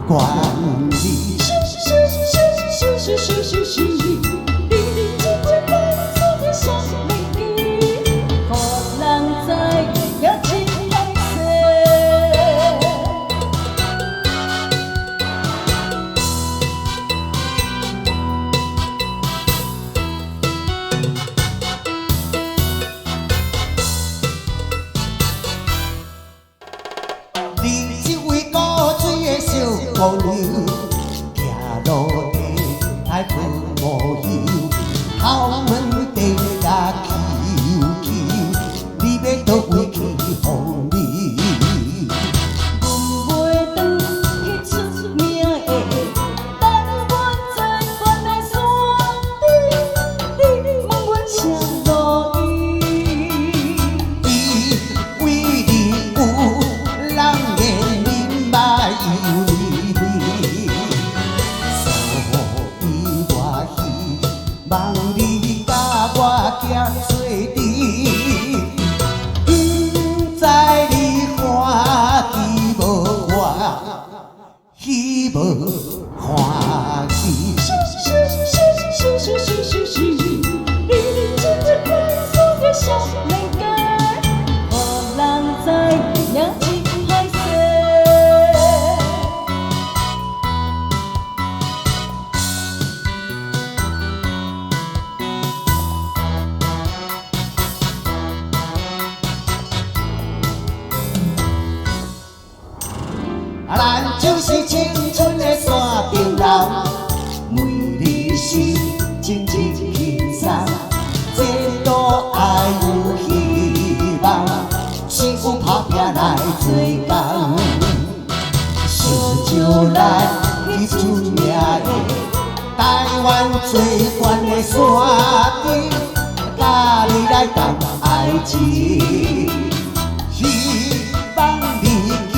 管理。你这位古锥的小姑娘，行路地爱分无休，后门地甲蹊蹊，你要倒位去风味？阮袂当去出名的，但阮在关的山顶，你问阮啥路意？伊为你有人言明白有你，所以我希望你甲我行做阵。不知你欢喜无喜无欢喜？你真的来说个啥物件？予人知影真歹势。咱就是青春的山顶人，每日是情真轻松，这路爱有希望，辛苦打拼来做工，成就咱去出名的台湾最悬的山顶，甲你来谈爱情。希望你叫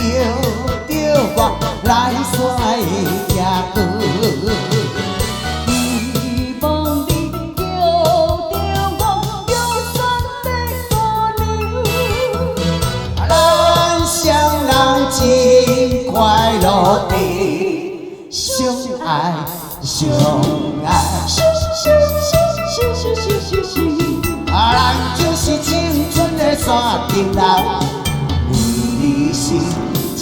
着我来山的行过，希望你叫着我用山的姑娘。咱双人真快乐地相爱相爱。咱就是青春的山顶人，为你是情